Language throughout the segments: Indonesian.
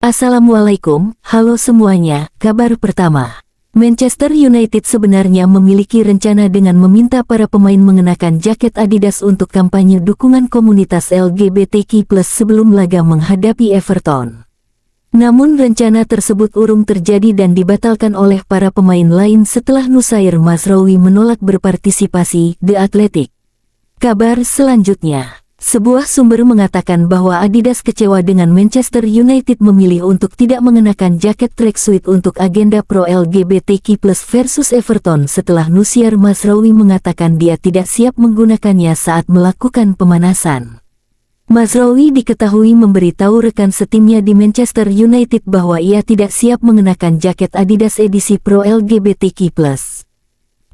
Assalamualaikum, halo semuanya. Kabar pertama, Manchester United sebenarnya memiliki rencana dengan meminta para pemain mengenakan jaket Adidas untuk kampanye dukungan komunitas LGBTQ+ sebelum laga menghadapi Everton. Namun rencana tersebut urung terjadi dan dibatalkan oleh para pemain lain setelah Nusair Mazraoui menolak berpartisipasi. The Athletic. Kabar selanjutnya, sebuah sumber mengatakan bahwa Adidas kecewa dengan Manchester United memilih untuk tidak mengenakan jaket tracksuit untuk agenda pro LGBTQ+ versus Everton setelah Nusair Mazraoui mengatakan dia tidak siap menggunakannya saat melakukan pemanasan. Mazraoui diketahui memberitahu rekan setimnya di Manchester United bahwa ia tidak siap mengenakan jaket Adidas edisi pro LGBTQ+.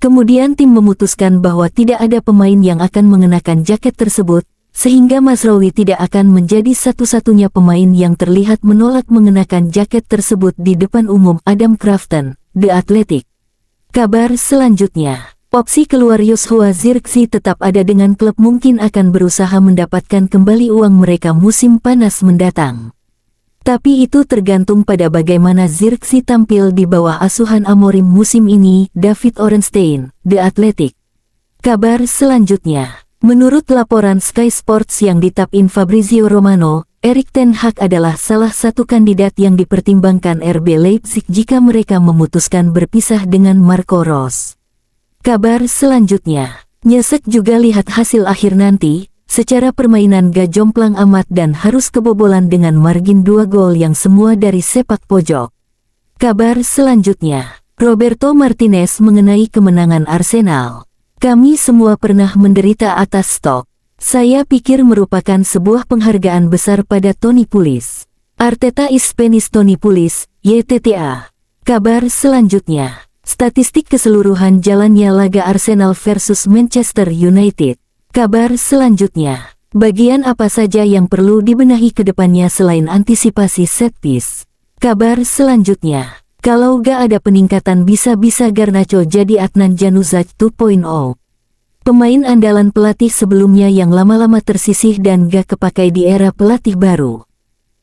Kemudian tim memutuskan bahwa tidak ada pemain yang akan mengenakan jaket tersebut, sehingga Mazraoui tidak akan menjadi satu-satunya pemain yang terlihat menolak mengenakan jaket tersebut di depan umum. Adam Crafton, The Athletic. Kabar selanjutnya, opsi keluar Joshua Zirkzee tetap ada dengan klub mungkin akan berusaha mendapatkan kembali uang mereka musim panas mendatang. Tapi itu tergantung pada bagaimana Zirkzee tampil di bawah asuhan Amorim musim ini. David Ornstein, The Athletic. Kabar selanjutnya, menurut laporan Sky Sports yang ditap-in Fabrizio Romano, Erik ten Hag adalah salah satu kandidat yang dipertimbangkan RB Leipzig jika mereka memutuskan berpisah dengan Marco Rose. Kabar selanjutnya, nyesek juga lihat hasil akhir nanti, secara permainan gak jomplang amat dan harus kebobolan dengan margin 2 gol yang semua dari sepak pojok. Kabar selanjutnya, Roberto Martinez mengenai kemenangan Arsenal. Kami semua pernah menderita atas stok. Saya pikir merupakan sebuah penghargaan besar pada Tony Pulis. Arteta is Spanish Tony Pulis, YTTA. Kabar selanjutnya, statistik keseluruhan jalannya laga Arsenal versus Manchester United. Kabar selanjutnya, bagian apa saja yang perlu dibenahi ke depannya selain antisipasi set piece. Kabar selanjutnya, kalau gak ada peningkatan bisa-bisa Garnacho jadi Adnan Januzaj 2.0. Pemain andalan pelatih sebelumnya yang lama-lama tersisih dan gak kepakai di era pelatih baru.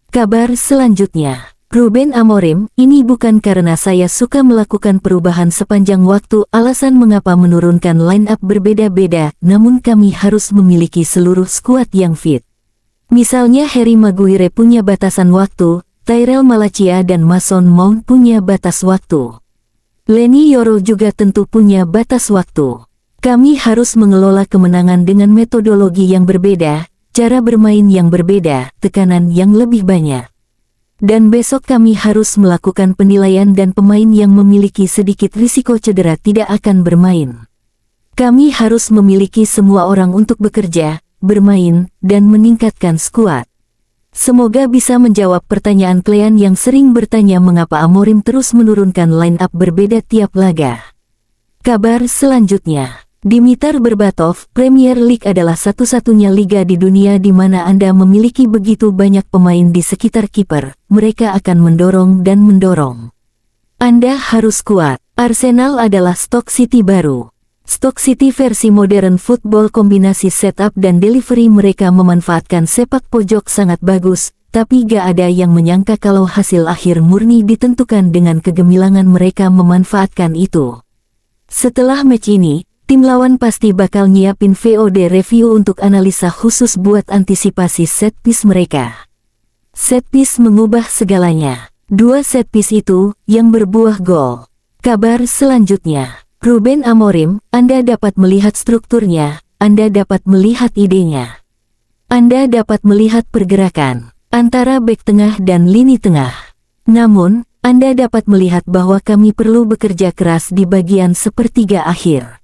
Kabar selanjutnya, Ruben Amorim, ini bukan karena saya suka melakukan perubahan sepanjang waktu alasan mengapa menurunkan line up berbeda-beda, namun kami harus memiliki seluruh skuad yang fit. Misalnya Harry Maguire punya batasan waktu, Tyrell Malacia dan Mason Mount punya batas waktu. Leny Yoro juga tentu punya batas waktu. Kami harus mengelola kemenangan dengan metodologi yang berbeda, cara bermain yang berbeda, tekanan yang lebih banyak. Dan besok kami harus melakukan penilaian dan pemain yang memiliki sedikit risiko cedera tidak akan bermain. Kami harus memiliki semua orang untuk bekerja, bermain, dan meningkatkan skuad. Semoga bisa menjawab pertanyaan kalian yang sering bertanya mengapa Amorim terus menurunkan line up berbeda tiap laga. Kabar selanjutnya, Dimitar Berbatov, Premier League adalah satu-satunya liga di dunia di mana Anda memiliki begitu banyak pemain di sekitar kiper, mereka akan mendorong dan mendorong. Anda harus kuat. Arsenal adalah Stoke City baru. Stoke City versi modern football kombinasi setup dan delivery mereka memanfaatkan sepak pojok sangat bagus, tapi gak ada yang menyangka kalau hasil akhir murni ditentukan dengan kegemilangan mereka memanfaatkan itu. Setelah match ini, tim lawan pasti bakal nyiapin VOD review untuk analisa khusus buat antisipasi set piece mereka. Set piece mengubah segalanya. 2 set piece itu yang berbuah gol. Kabar selanjutnya, Ruben Amorim, Anda dapat melihat strukturnya, Anda dapat melihat idenya. Anda dapat melihat pergerakan antara bek tengah dan lini tengah. Namun, Anda dapat melihat bahwa kami perlu bekerja keras di bagian sepertiga akhir.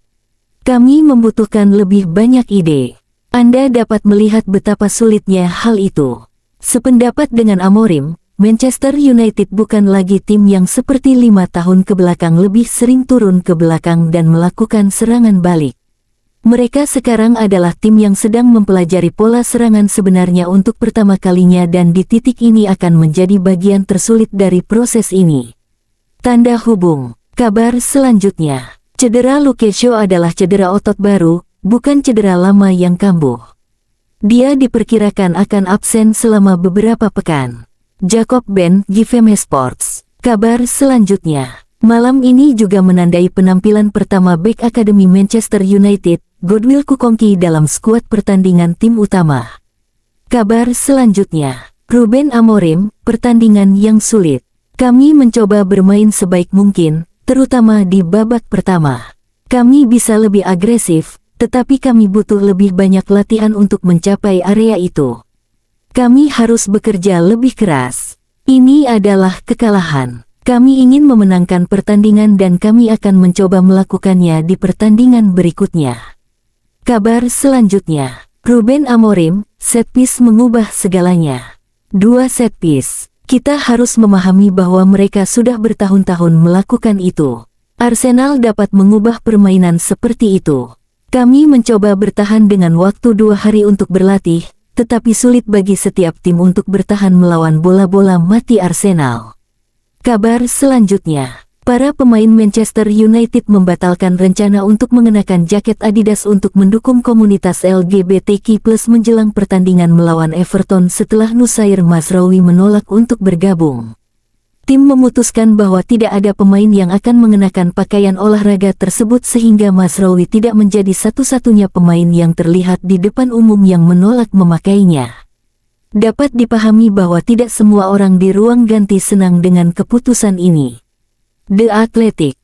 Kami membutuhkan lebih banyak ide. Anda dapat melihat betapa sulitnya hal itu. Sependapat dengan Amorim, Manchester United bukan lagi tim yang seperti 5 tahun kebelakang lebih sering turun ke belakang dan melakukan serangan balik. Mereka sekarang adalah tim yang sedang mempelajari pola serangan sebenarnya untuk pertama kalinya dan di titik ini akan menjadi bagian tersulit dari proses ini. Tanda hubung. Kabar selanjutnya, cedera Luke Shaw adalah cedera otot baru, bukan cedera lama yang kambuh. Dia diperkirakan akan absen selama beberapa pekan. Jacob Ben Giveme Sports. Kabar selanjutnya. Malam ini juga menandai penampilan pertama bek Akademi Manchester United, Godwill Kukongki dalam skuad pertandingan tim utama. Kabar selanjutnya. Ruben Amorim, pertandingan yang sulit. Kami mencoba bermain sebaik mungkin, terutama di babak pertama. Kami bisa lebih agresif, tetapi kami butuh lebih banyak latihan untuk mencapai area itu. Kami harus bekerja lebih keras. Ini adalah kekalahan. Kami ingin memenangkan pertandingan dan kami akan mencoba melakukannya di pertandingan berikutnya. Kabar selanjutnya. Ruben Amorim, set piece mengubah segalanya. 2 set piece. Kita harus memahami bahwa mereka sudah bertahun-tahun melakukan itu. Arsenal dapat mengubah permainan seperti itu. Kami mencoba bertahan dengan waktu 2 hari untuk berlatih, tetapi sulit bagi setiap tim untuk bertahan melawan bola-bola mati Arsenal. Kabar selanjutnya. Para pemain Manchester United membatalkan rencana untuk mengenakan jaket Adidas untuk mendukung komunitas LGBTQ+ menjelang pertandingan melawan Everton setelah Nusair Mazraoui menolak untuk bergabung. Tim memutuskan bahwa tidak ada pemain yang akan mengenakan pakaian olahraga tersebut sehingga Mazraoui tidak menjadi satu-satunya pemain yang terlihat di depan umum yang menolak memakainya. Dapat dipahami bahwa tidak semua orang di ruang ganti senang dengan keputusan ini. The Athletic.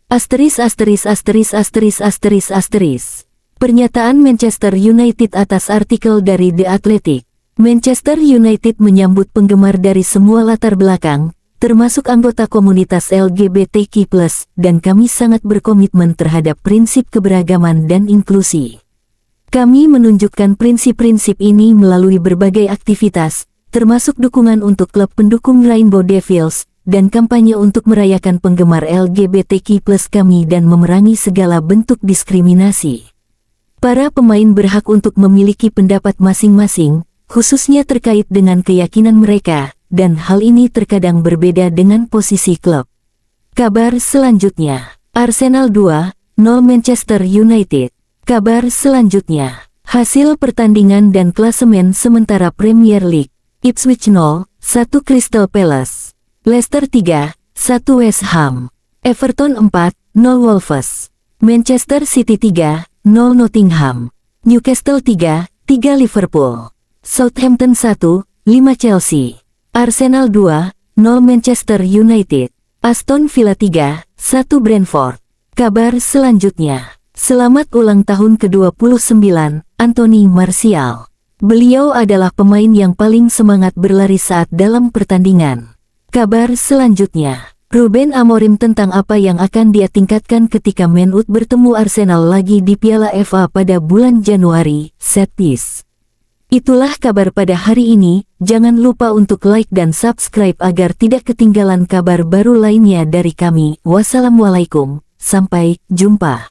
Pernyataan Manchester United atas artikel dari The Athletic. Manchester United menyambut penggemar dari semua latar belakang, termasuk anggota komunitas LGBTQ+, dan kami sangat berkomitmen terhadap prinsip keberagaman dan inklusi. Kami menunjukkan prinsip-prinsip ini melalui berbagai aktivitas, termasuk dukungan untuk klub pendukung Rainbow Devils, dan kampanye untuk merayakan penggemar LGBTQ+ kami dan memerangi segala bentuk diskriminasi. Para pemain berhak untuk memiliki pendapat masing-masing, khususnya terkait dengan keyakinan mereka, dan hal ini terkadang berbeda dengan posisi klub. Kabar selanjutnya. Arsenal 2-0 Manchester United. Kabar selanjutnya. Hasil pertandingan dan klasemen sementara Premier League. Ipswich 0-1 Crystal Palace. Leicester 3-1 West Ham. Everton 4-0 Wolves. Manchester City 3-0 Nottingham. Newcastle 3-3 Liverpool. Southampton 1-5 Chelsea. Arsenal 2-0 Manchester United. Aston Villa 3-1 Brentford. Kabar selanjutnya. Selamat ulang tahun ke-29, Anthony Martial. Beliau adalah pemain yang paling semangat berlari saat dalam pertandingan. Kabar selanjutnya. Ruben Amorim tentang apa yang akan dia tingkatkan ketika Man U bertemu Arsenal lagi di Piala FA pada bulan Januari, set piece. Itulah kabar pada hari ini, jangan lupa untuk like dan subscribe agar tidak ketinggalan kabar baru lainnya dari kami. Wassalamualaikum, sampai jumpa.